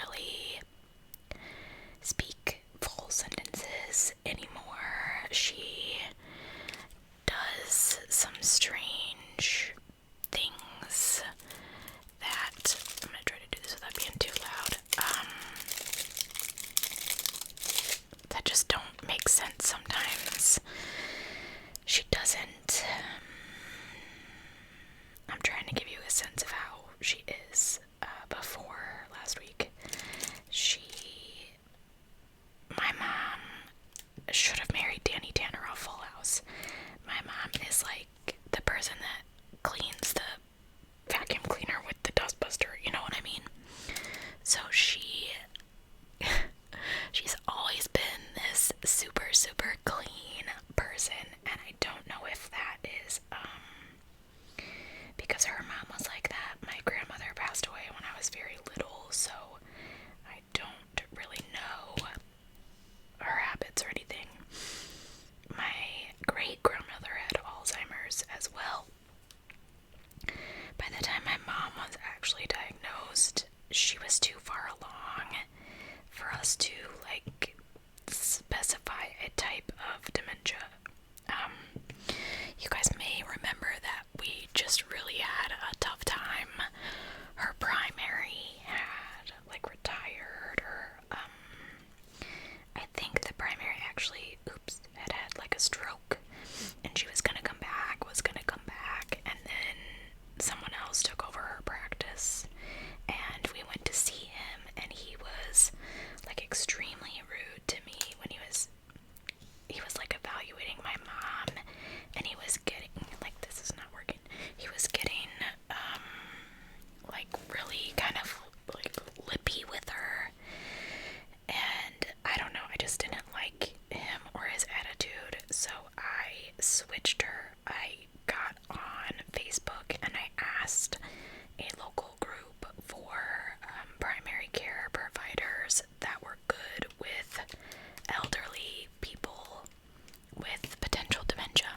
really speak full sentences anymore. She does some strange things that, I'm gonna try to do this without being too loud, that just don't make sense sometimes. She doesn't, I'm trying to give you a sense of how she is. Before last week, my mom should have married Danny Tanner off Full House. My mom is like the person that cleans the vacuum cleaner with the dustbuster, you know what I mean? So she's always been this super, super clean person, and I don't know if that is, because her mom was like that. My grandmother passed away when I was very little, so I don't really know her habits or anything. My great-grandmother had Alzheimer's as well. By the time my mom was actually diagnosed, she was too far along for us to, like, specify a type of dementia. You guys may remember that we just really had a tough time. Her primary had, like, retired, or, I think the primary actually, had like a stroke, and she was gonna come back, and then someone else took over her practice, and we went to see him, and he was, like, extremely rude to me when he was like evaluating my mom, and he was getting, like, this is not working, he was getting, like, really kind of, like, lippy with her, and I don't know, I just didn't like him or his attitude, so I switched her. I got on Facebook and I asked a local group for primary care providers that were good with elderly people with potential dementia,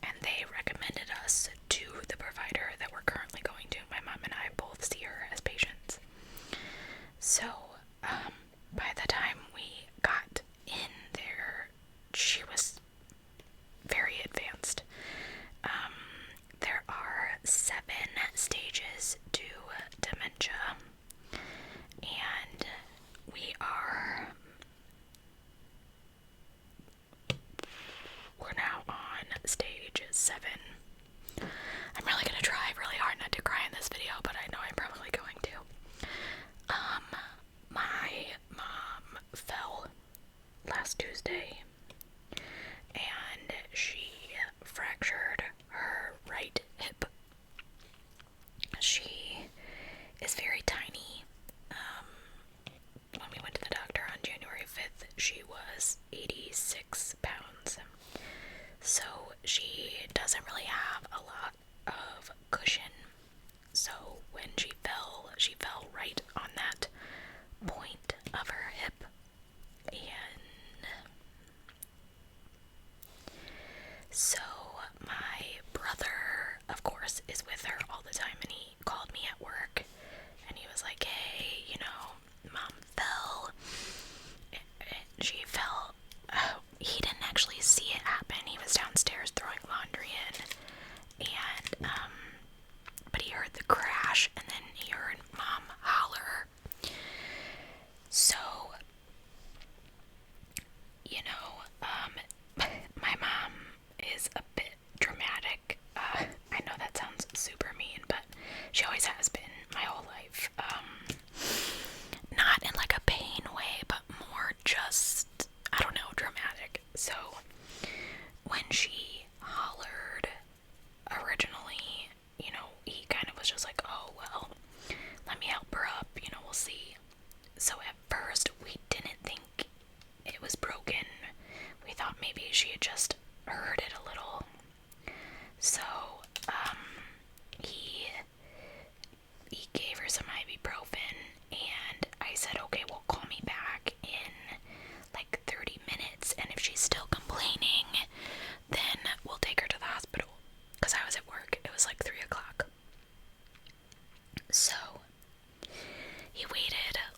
and they recommended us to the provider that we're currently going to. My mom and I both see her as patients. So, by the time we got in there, she was very advanced. There are 7 stages to dementia, and we're now on stage 7. I'm really gonna try really hard not to cry in this video, but I know I'm probably going to.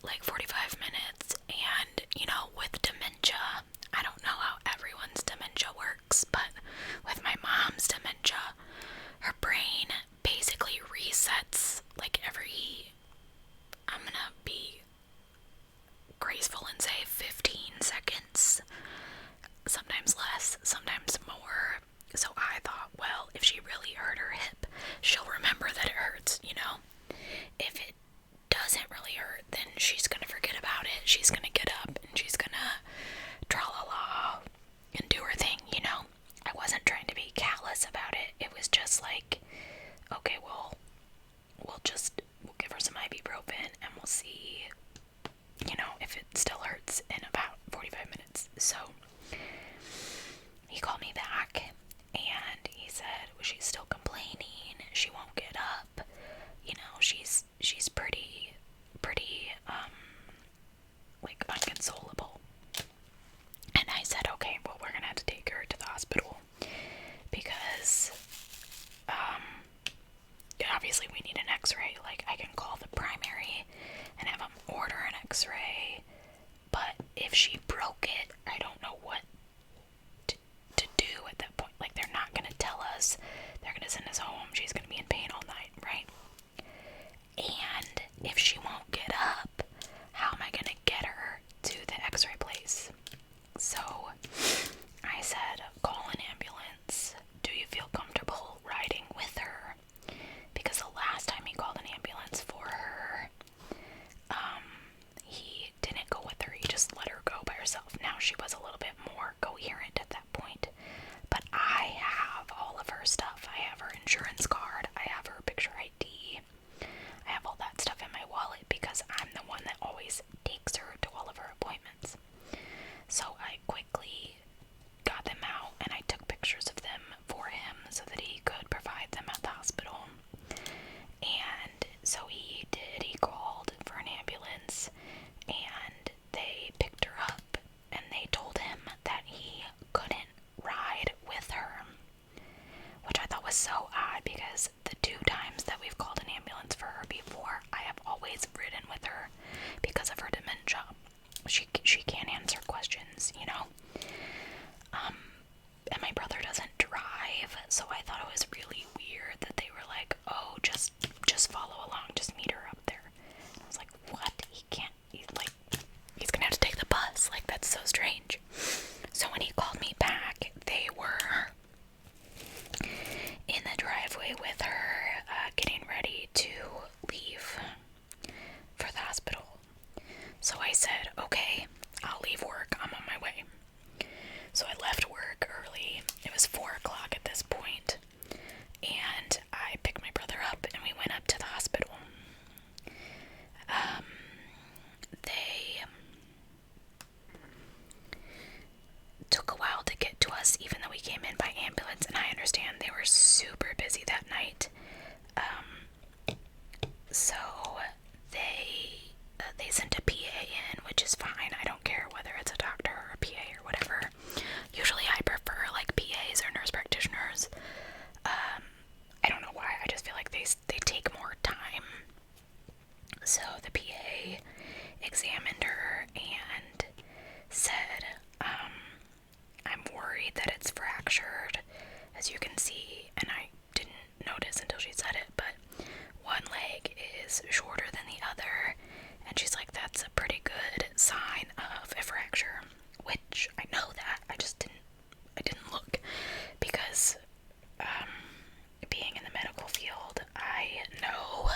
like 45 minutes, and, you know, with dementia, I don't know how everyone's dementia works, but with my mom's dementia, her brain basically resets like every, I'm gonna be graceful and say 15 seconds, sometimes less, sometimes more. So I thought, well, if she really hurt her hip, she'll remember that it hurts, you know? If it doesn't really hurt, then she's gonna forget about it. She's gonna get up and she's gonna tra-la-la and do her thing, you know? I wasn't trying to be callous about it. It was just like, okay, well, we'll give her some ibuprofen and we'll see, you know, if it still hurts in about 45 minutes. So he called me back and he said, well, she's still complaining. She won't get up. You know, she's pretty, like, unconsolable. And I said, okay, well, we're gonna have to take her to the hospital because, obviously we need an x-ray. Like, I can call the primary and have them order an x-ray, but if she broke it, I don't know what to do at that point. Like, they're not gonna tell us. They're gonna send us home. She's gonna be in pain all night, right? And if she won't get up, how am I gonna get her to the x-ray place? So I said, call an ambulance. Do you feel comfortable riding with her? Because the last time he called an ambulance for her, he didn't go with her. He just let her go by herself. Now she was a little bit more coherent at that point. But I have all of her stuff. I have her insurance card. I have her picture ID. I have all that stuff in my wallet because I'm the one that always takes her to all of her appointments. So I quickly got them out and I took pictures of them for him so that he could provide them at the hospital. And so he did. He called for an ambulance and they picked her up and they told him that he couldn't ride with her, which I thought was so odd because the 2 times that we've called an ambulance for her before, I have always ridden with her because of her dementia. She can't answer questions, you know? And my brother doesn't drive, so I thought it was really weird that they were like, oh, just follow along, just meet her up there. And I was like, what? He can't, he's gonna have to take the bus. Like, that's so strange. So when he called me back, they were in the driveway with her, getting ready to leave for the hospital. So I said, okay, I'll leave work. I'm on my way. So I left work early. It was 4 o'clock at this point. And I picked my brother up and we went up to the hospital. They took a while to get to us, even though we came in by ambulance. And I understand they were super busy that night. So they sent a PA in, which is fine. I don't care whether it's a doctor or a PA or whatever. Usually I prefer like PAs or nurse practitioners. I don't know why. I just feel like they take more time. So the PA examined her and said, I'm worried that it's fractured, as you can see, and I didn't notice until she said it, but one leg is shorter than the other, and she's like, that's a pretty good sign of a fracture, which I know that, I didn't look, because, being in the medical field, I know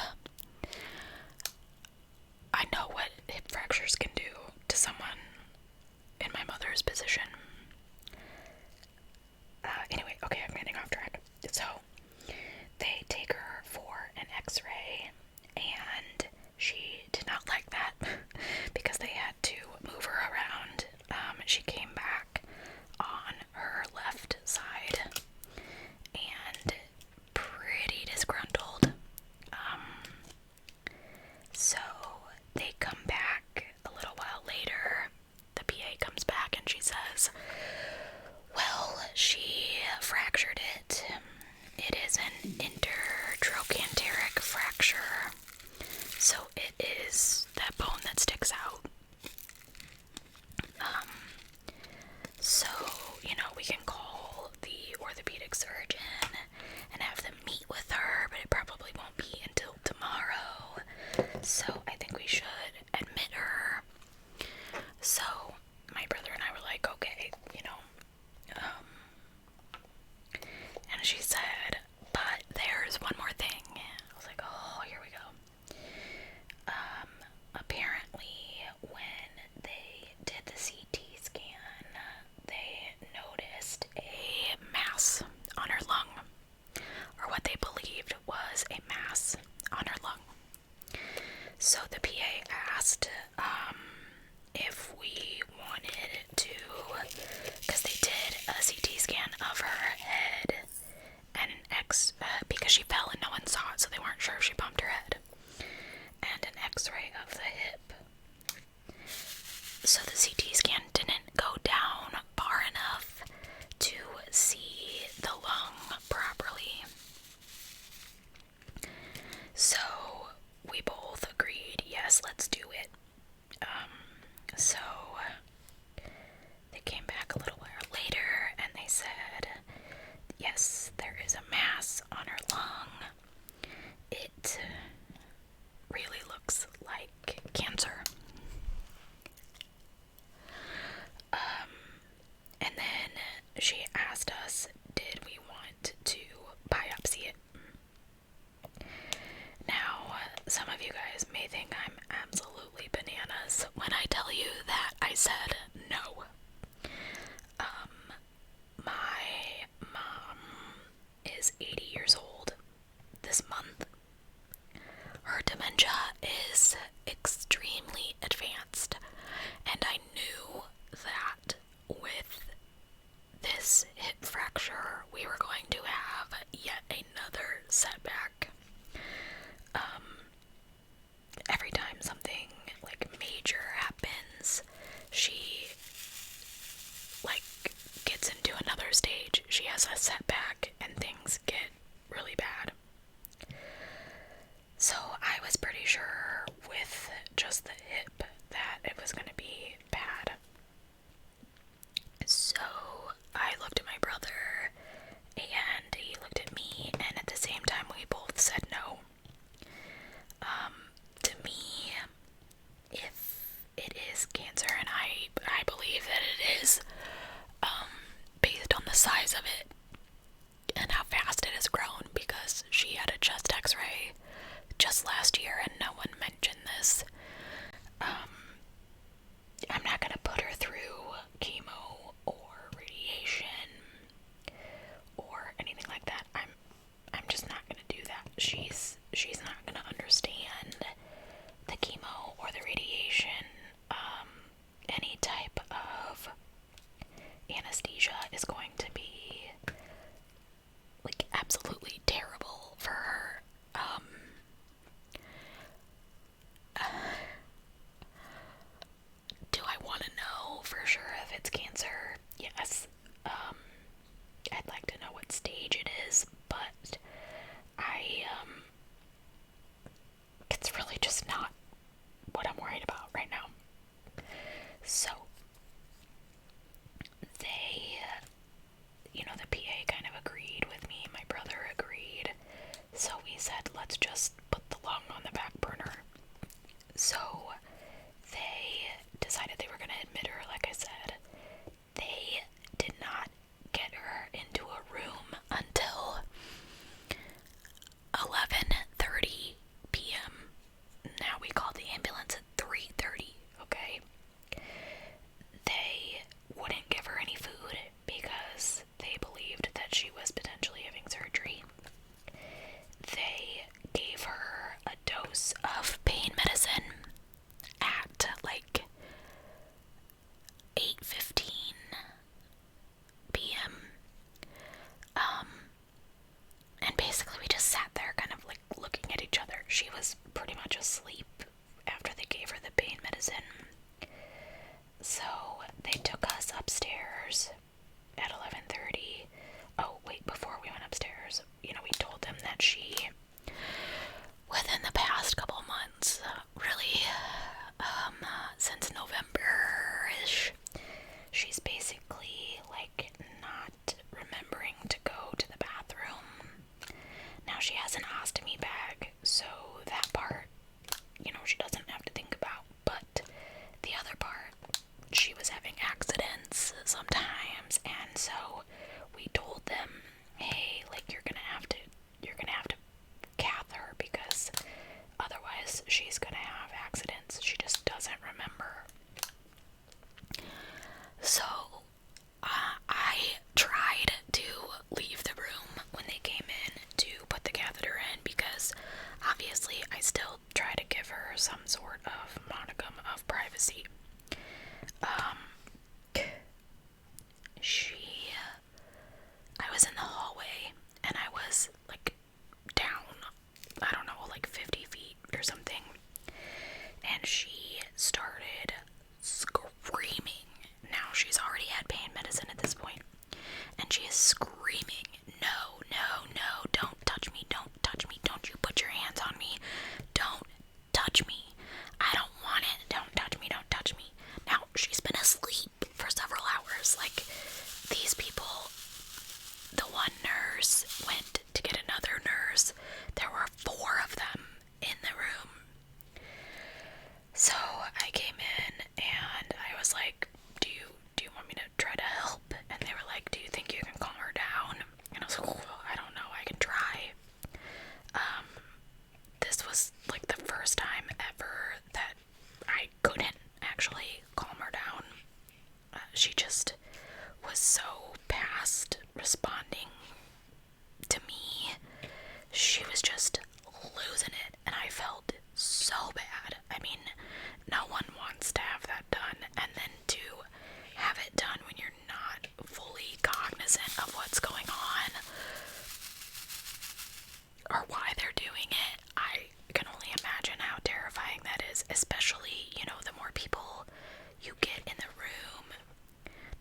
what hip fractures can do to someone in my mother's position. Anyway, okay, I'm getting off track. So, they take her for an x-ray, and she did not like that, because they had to move her around. She came back on her left side, and pretty disgruntled. So, they come back a little while later. The PA comes back and she says, So they, the PA kind of agreed with me. My brother agreed. So we said, let's just put the lung on the back burner. So they decided they were going to admit her, like I said. They did not get her into a room until 11:30 p.m. Now we called the ambulance at 3:30, okay? They wouldn't give her any food because they believed that she was potentially having surgery. They gave her a dose of pain medicine at like 8:15 p.m. And basically we just sat there kind of like looking at each other. She was pretty much asleep after they gave her the pain medicine. So they took us upstairs at 11:30. Oh, wait, before we went upstairs, we told them that she, within the past couple months, really, since November-ish, she's basically, like, not remembering to go to the bathroom. Now she has an ostomy bag, so that part, she doesn't have to think about, but the other part, she was having accidents sometimes, and so we told them, hey, like, you're gonna have to cath her, because otherwise she's gonna have accidents. She just doesn't remember. So I tried to leave the room when they came in to put the catheter in, because obviously I still try to give her some sort of modicum of privacy. I was in the hallway, and I was, like, down, I don't know, like 50 feet or something, and she started screaming. Now, she's already had pain medicine at this point, and she is screaming, no, no, no, don't touch me, don't you put your hands on me, don't touch me, I don't want it, don't touch me. Now, she's been asleep for several hours. Like, these people, the one nurse went to get another nurse. There were 4 of them in the room. So I came in and I was like, do you want me to try to help? And they were like, do you think you can calm her down? And I was like, well, I don't know, I can try. This was like the first time ever that I couldn't actually calm her down. She just was so past responding to me. She was just losing it, and I felt so bad. I mean, no one wants to have that done, and then to have it done when you're not fully cognizant of what's going on or why they're doing it. I can only imagine how terrifying that is, especially, the more people you get in the room.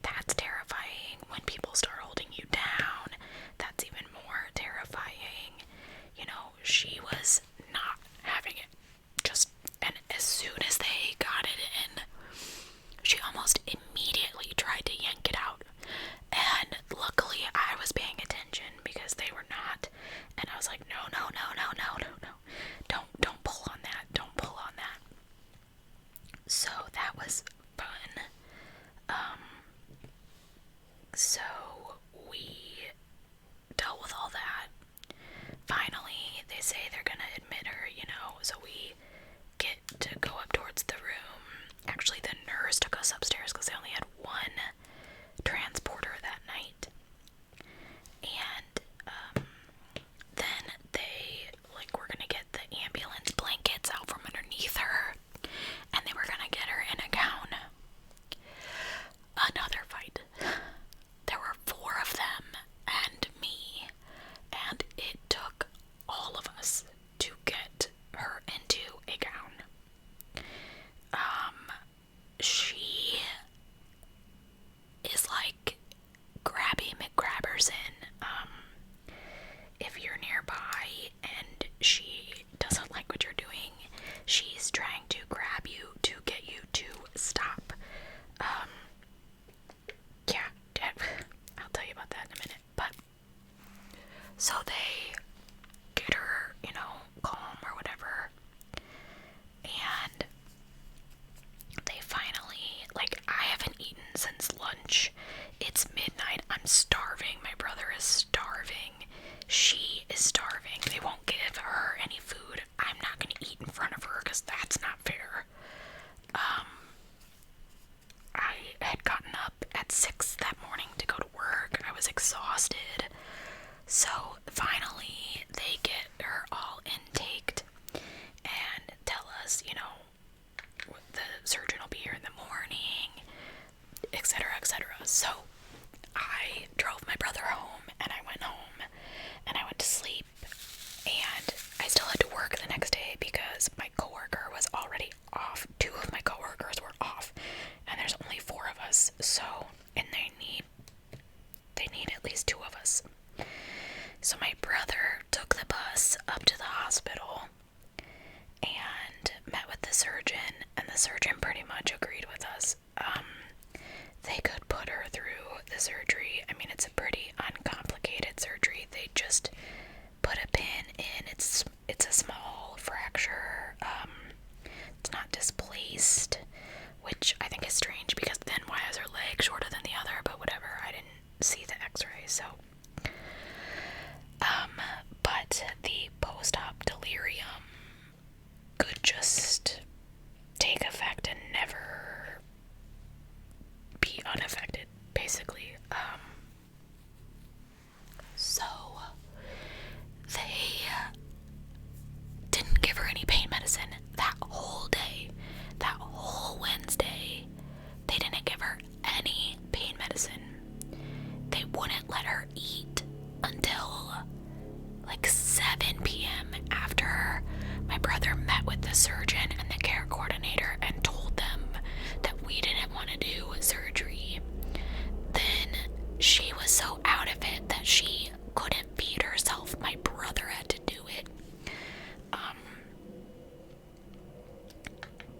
That's terrifying. When people start holding you down, that's even more terrifying. She was not having it. And as soon as they got it in, she almost immediately tried to yank it out. And luckily I was paying attention because they were not. And I was like, no. Don't pull on that. Don't pull on that. So that was fun. So we dealt with all that. Finally, they say they're gonna admit her, so we get to go up towards the room. Actually, the nurse took us upstairs because they only had one transporter that night. And then they, were gonna get the ambulance blankets out from underneath her, and they were gonna get her in a gown. Another fight. There were 4 of them and me, and it took all of us to get her into a gown. She is like Grabby McGrabberson. If you're nearby and she doesn't like what you're doing, she's trying to grab you to get you to stop. surgeon will be here in the morning, etc., etc. So I drove my brother home, and I went home, and I went to sleep, and I still had to work the next day because my coworker was already off. 2 of my coworkers were off, and there's only 4 of us, so, and they need at least 2 of us. So my brother took the bus up to the hospital and met with the surgeon, and the surgeon pretty much agreed with us. They could put her through the surgery. I mean, it's a pretty uncomplicated surgery. They just put a pin in. It's a small fracture. It's not displaced, which I think is strange because then why is her leg shorter than the other? But whatever, I didn't see the x-ray, so. But the post-op delirium could just take effect and never be unaffected, basically. So they didn't give her any pain medicine that whole day. That whole Wednesday, they didn't give her any pain medicine. They wouldn't let her eat until like 7 p.m. after my brother met with the surgeon and the care coordinator and told them that we didn't want to do surgery. Then she was so out of it that she couldn't feed herself. My brother had to do it.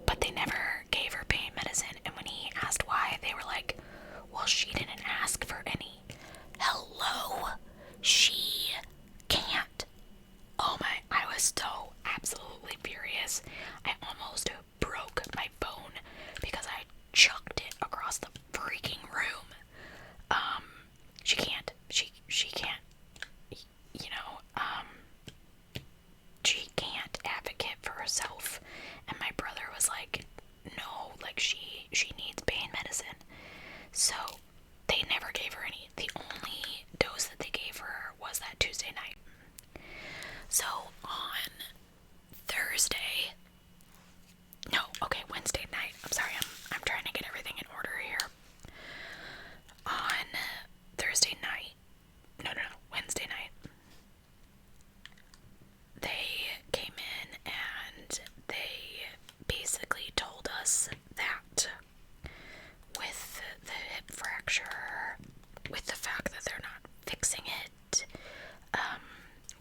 But they never gave her pain medicine, and when he asked why, they were like, well, she didn't ask for any. Hello? She can't. Oh my, I was so absolutely furious. I almost broke my phone because I chucked it across the freaking room. She can't. She can't. You know, she can't advocate for herself. And my brother was like, no, like she needs pain medicine. So they never gave her any. The only dose that they gave her was that Tuesday night. So on Wednesday night. I'm sorry, I'm trying to get everything in order here. On Thursday night, Wednesday night, they came in and they basically told us that with the hip fracture, with the fact that they're not fixing it,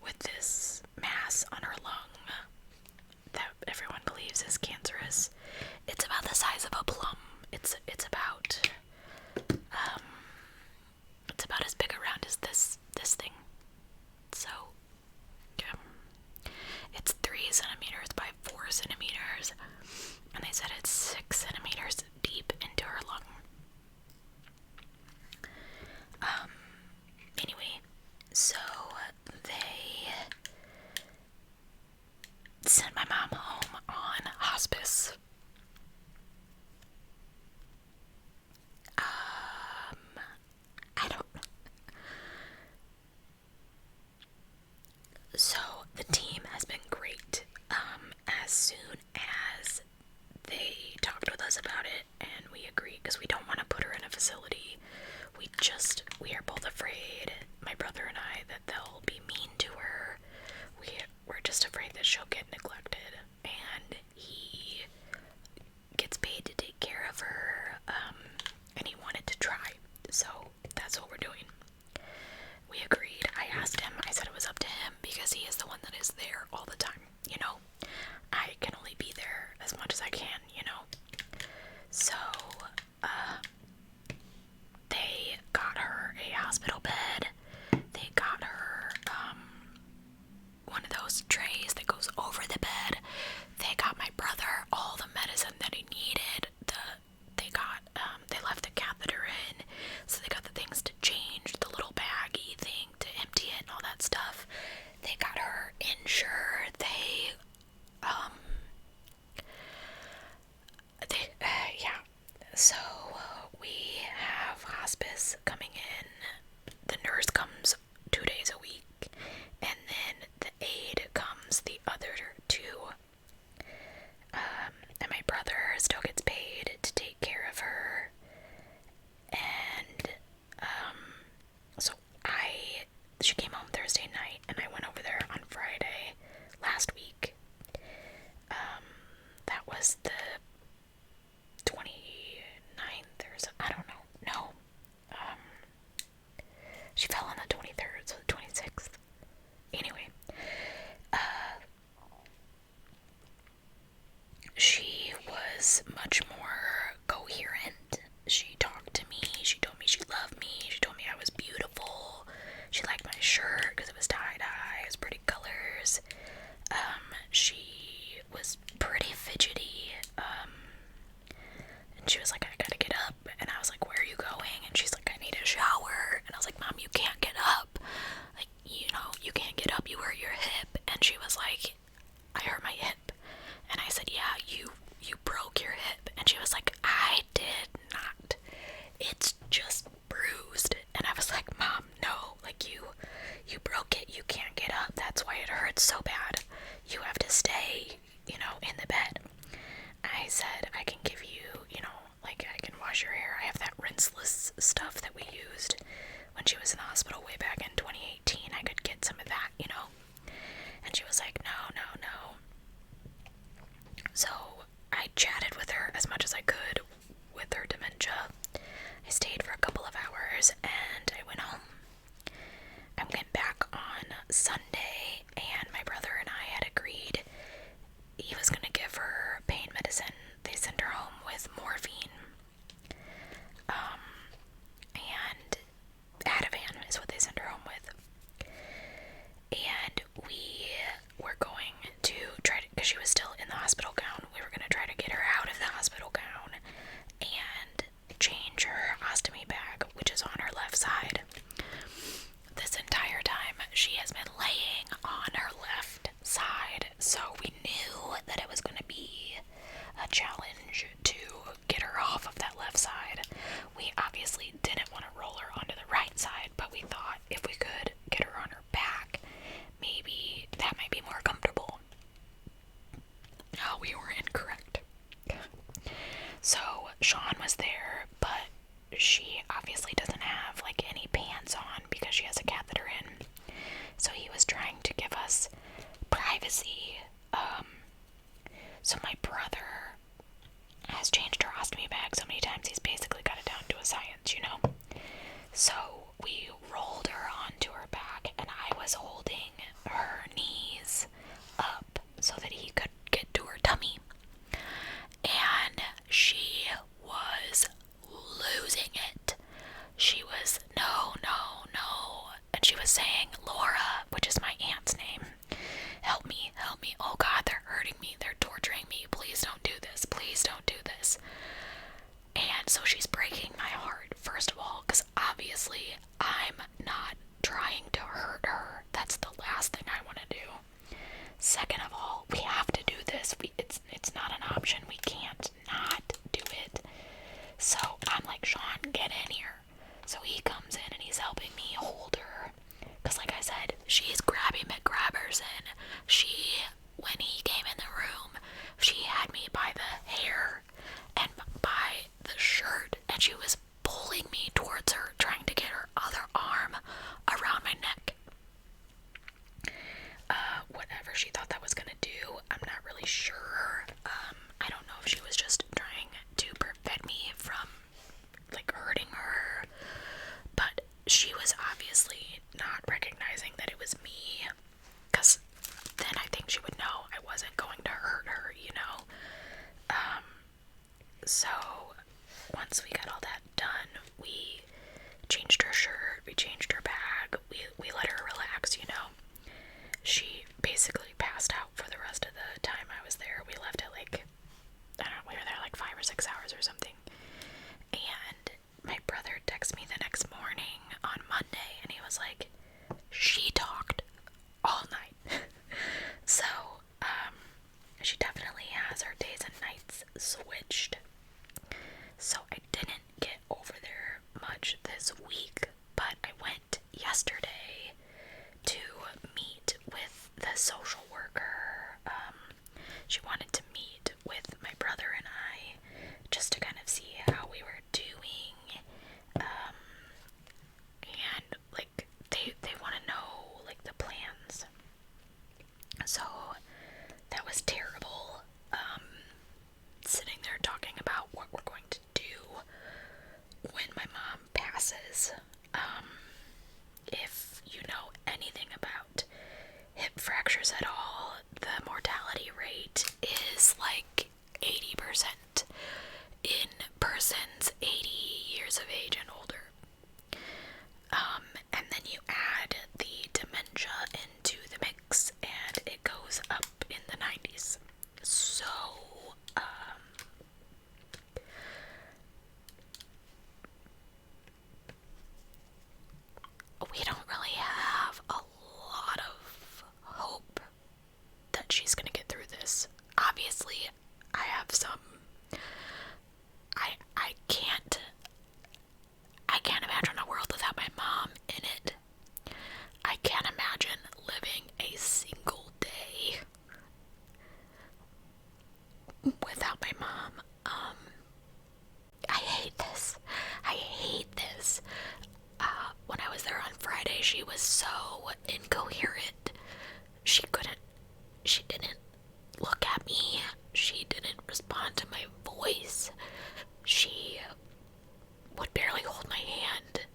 with this mass on her lung that everyone believes is cancerous, it's about the size of a plum. It's about as big around as this thing. So it's 3 centimeters by 4 centimeters, and they said it's 6 centimeters deep into her lung. Anyway, so they sent my mom home on hospice. I don't. So the team has been great. As soon as they talked with us about it and we agreed, because we don't want to put her in a facility. We are both afraid, my brother and I, that they'll be mean to her. We're just afraid that she'll get neglected, and he gets paid to take care of her, and he wanted to try, so that's what we're doing. We agreed. I asked him, I said it was up to him, because he is the one that is there all the time, you know? I can only be there as much as I can, you know? So, they got her a hospital bed. They got her, one of those trays that goes over the bed. They got my brother all the medicine that he needed. They left the catheter in, so they got the things to change, the little baggy thing to empty it and all that stuff. They got her insured. So we have hospice coming in. The nurse comes 2 days a week, and then the aide comes the other 2. And my brother still gets paid she was like, I gotta get up. And I was like, where are you going? And she's like, I need a shower. And I was like, Mom, you can't get up. Like, you know, you can't get up, you hurt your hip. And she was like, I hurt my hip. And I said, yeah, you broke your hip. And she was like, I did not. It's just bruised. And I was like, Mom, no, like you broke it, you can't get up. That's why it hurts so bad. You have to stay, you know, in the bed. I said, I can give you, you know, like I can wash your hair. I have that rinseless stuff that we used when she was in the hospital way back in 2018. I could get some of that, you know. And she was like, no. So I chatted with her as much as I could with her dementia. I stayed for a couple of hours and I went home. I went back on Sunday and my brother and I had agreed he was going to give her pain medicine. They sent her home with morphine. And Ativan is what they sent her home with. And we were going to try to, because she was still in the hospital gown, we were going to try to get her out of the hospital gown and change her ostomy bag, which is on her left side. This entire time, she has been laying on her left side, so we knew that it was going to be a challenge to get her off of that left side. We obviously didn't want to roll her onto the right side, but we thought if we could get her on her back, maybe that might be more comfortable. Oh, we were incorrect. So Sean was there, but she obviously doesn't have like any pants on because she has a catheter in. So he was trying to give us privacy. So my brother has changed her ostomy bag so many times, he's basically got it down to a science, you know? So we rolled her onto her back, and I was holding her knees up so that he could get to her tummy. And she was losing it. She was, no. And she was saying, Laura, which is my aunt's name, help me. Oh God, they're hurting me. They're torturing me. Please don't do this. Please don't do this. And so she's breaking my heart, first of all, because obviously I'm not trying to hurt her. That's the last thing I want to do. Second of all, we have to do this. It's not an option. We can't not do it. So I'm like, Sean, get in here. So he comes in and he's helping me hold her. Because like I said, she's grabbing McGrabbers, and when he came in the room, she had me by the hair and by the shirt, and she was pulling me towards her, trying to get her other arm around my neck. Whatever she thought that was gonna do, I'm not really sure. I don't know if she was just trying to prevent me from like hurting her, but she was obviously not recognizing that it was me, because then I think she would know I wasn't going to hurt her, you know? So once we got all that done, we changed her shirt, we changed her bag, we let her relax, you know? She basically passed out for the rest of the time I was there. We left at like, I don't know, we were there like 5 or 6 hours or something. And my brother texted me the next morning on Monday, and he was like, she talked all night. So, she definitely has her days and nights switched. So I didn't get over there much this week, but I went yesterday to meet with the social worker. She wanted to meet with my brother and I just to kind of see how we were doing. And like they want to know like the plans. So that was terrible. Sitting there talking about what we're going to do when my mom passes. If you know anything about hip fractures at all, the mortality rate is was so incoherent. She didn't look at me. She didn't respond to my voice. She would barely hold my hand.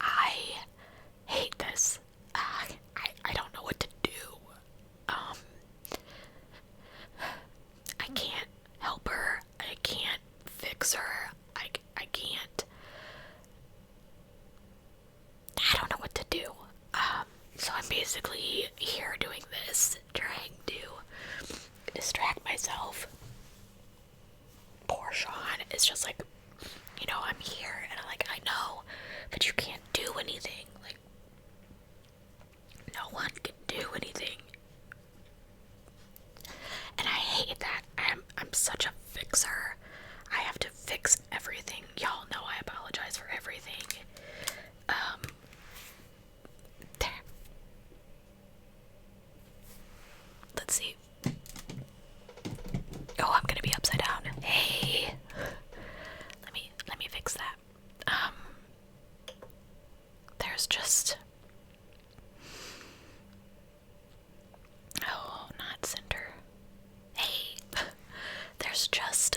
I hate this. I don't know what to do. I can't help her. I can't fix her. I can't. I don't know what to do. So I'm basically here doing this, trying to distract myself. Poor Sean is just like, I'm here, and I'm like, I know, but you can't do anything. Like, no one can do anything. And I hate that. I'm such a fixer. I have to fix everything. Y'all know I apologize for everything. Let's see. Oh, I'm gonna be upside down. Hey. Let me fix that. There's just... Oh, not center. Hey. There's just,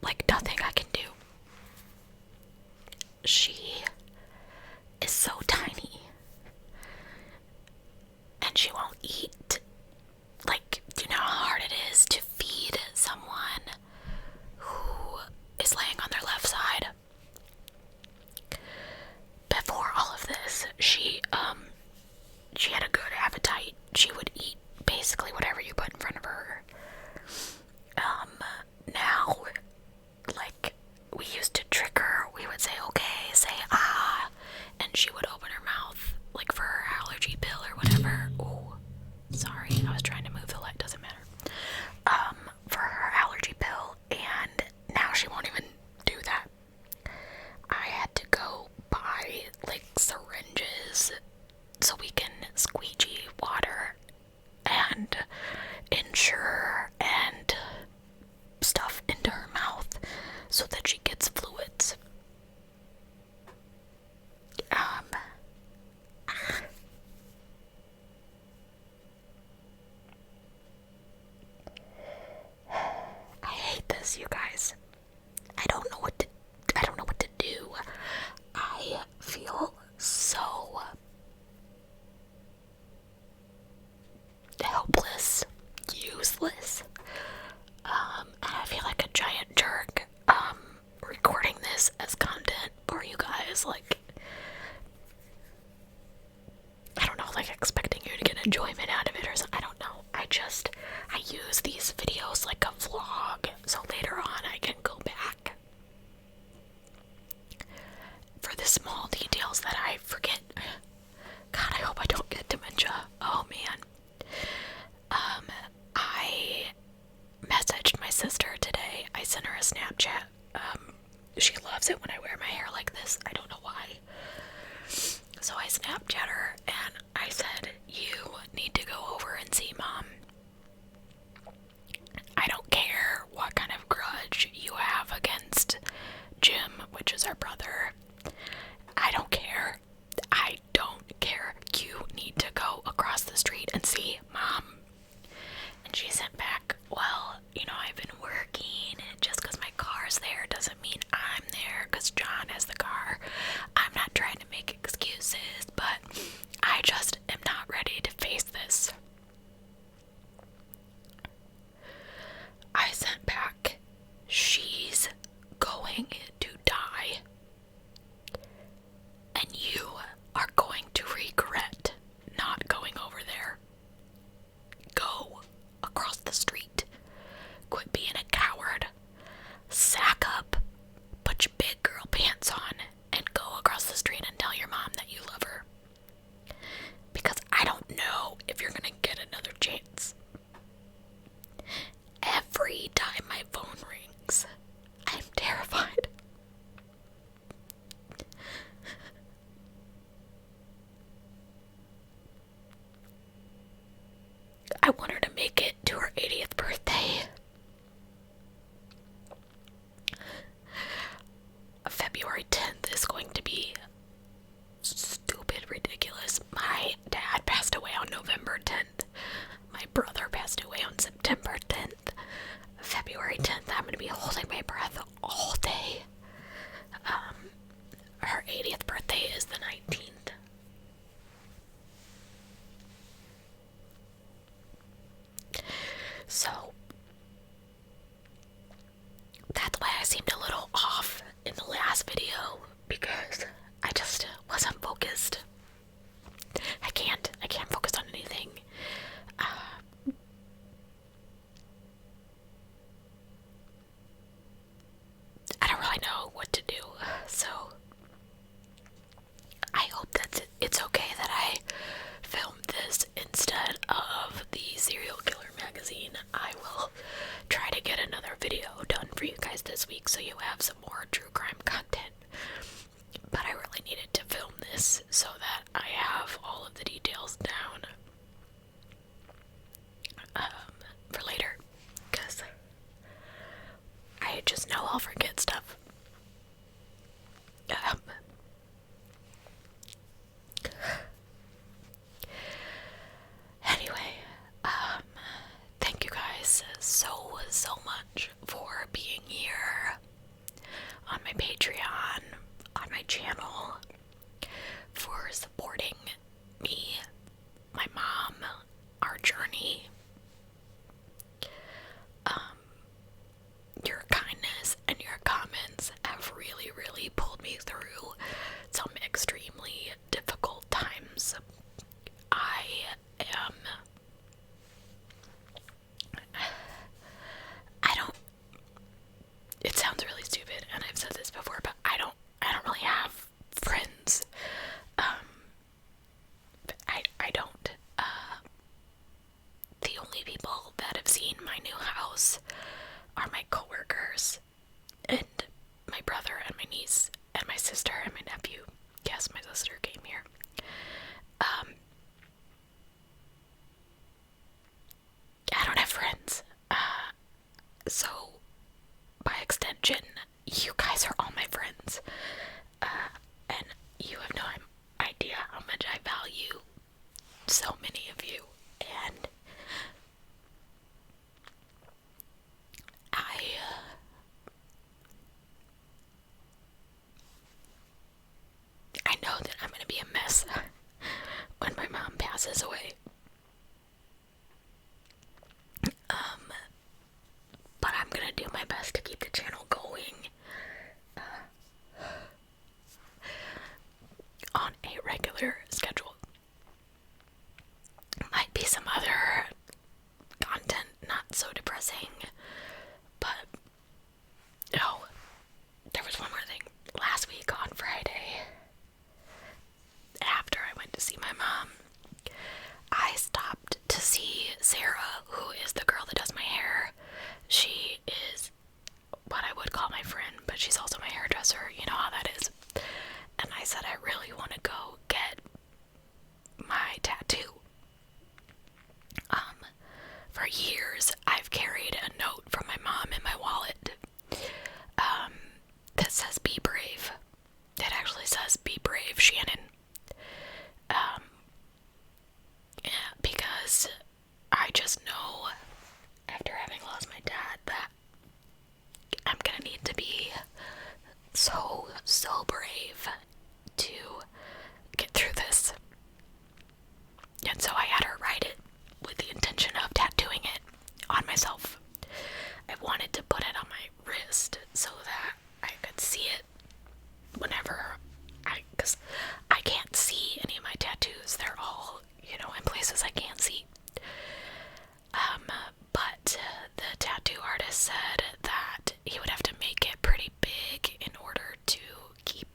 like, nothing I can do. She is so tiny. And she won't eat. Like, do you know how hard it is to feed someone who is laying on their left side? Before all of this, she had a good appetite. She would eat basically whatever you put in front of her. Now, like, we used to trick her. We would say, okay, say ah, and she would open her mouth, like, for her allergy pill or whatever. Oh, sorry, I was trying to move the light, doesn't matter. For her allergy pill, and now she won't even do that. I had to go buy, like, syringes so we can squeegee water and ensure and stuff into her mouth so that she gets fluids. I hate this, you guys. I don't know what to do. I feel so helpless, useless. I feel like a giant jerk, recording this as content for you guys, like, I don't know, like, expecting you to get enjoyment out of it or something. I don't know. I use these videos like a vlog, so later on I can go back for the small details that I forget. God, I hope I don't get dementia. Oh, man. I messaged my sister today. I sent her a Snapchat. She loves it when I wear my hair like this. I don't know why. So I Snapchat her and I said, you need to go over and see Mom. I don't care what kind of grudge you have against Jim, which is our brother. I don't care. I don't care. You need to go across the street and see Mom. And she sent back, well, I've been working. Just because my car's there doesn't mean I'm there because John has the car. I'm not trying to make excuses, but I just am not ready to face this. I sent back, she's going to die. And you are going to regret not going over there. So that's why I seemed a little off in the last video, because I just wasn't focused. I can't focus on anything. I don't really know what to do, so I hope that it's okay that I filmed this instead of the serial killer magazine. I will try to get another video done for you guys this week so you have some more true crime content. But I really needed to film this so that I have all of the details down for later, because I just know I'll forget stuff. Anyway, thank you guys so much for being here on my Patreon, on my channel, for supporting me, my mom, our journey. Your kindness and your comments have really pulled me through some extremely difficult times. It sounds really stupid, and I've said this before, but I don't really have friends. I don't. The only people that have seen my new house are my coworkers, and my brother, and my niece, and my sister, and my nephew. Yes, my sister came here. I don't have friends. So, by extension, you guys are all my friends. And you have no idea how much I value so many of you. And I know that I'm gonna be a mess when my mom passes away. But I'm gonna do my best to keep the channel going on a regular schedule. Might be some other content, not so depressing, but oh, there was one more thing. Last week on Friday, after I went to see my mom, I stopped to see Sarah, who is the girl that does my hair. She is what I would call my friend, but she's also my hairdresser. You know how that is. And I said, I really want to go get my tattoo. For years, I've carried a note from my mom in my wallet that says, "Be brave." It actually says, "Be brave, Shannon." Because I just know, after having lost my dad, that I'm gonna need to be so brave to get through this. And so I had her write it with the intention of tattooing it on myself. I wanted to put it on my wrist so that I could see it whenever because I can't see any of my tattoos. They're all, in places I can't see. But the tattoo artist said that he would have to make it pretty big in order to keep,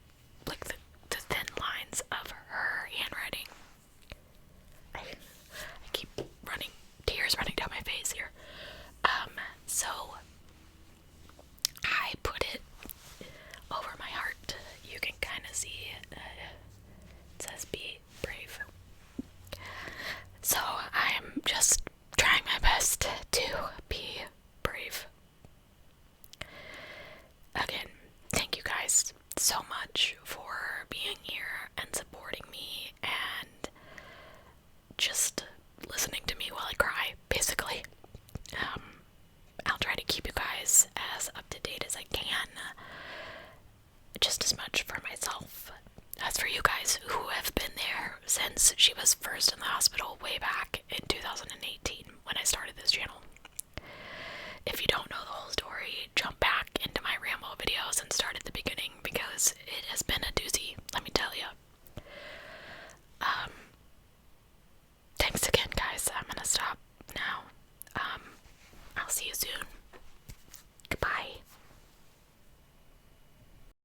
like, the thin lines of her handwriting. I keep tears running down my face here. So I put it over my heart. You can kind of see it. It says, "Be brave." So I'm just trying my best to be brave. Again, thank you guys so much for being here and supporting me and just listening to me while I cry, basically. I'll try to keep you guys as up to date as I can, just as much for myself as for you guys who have been there since she was first in the hospital way back in 2018 when I started this channel. if you don't know the whole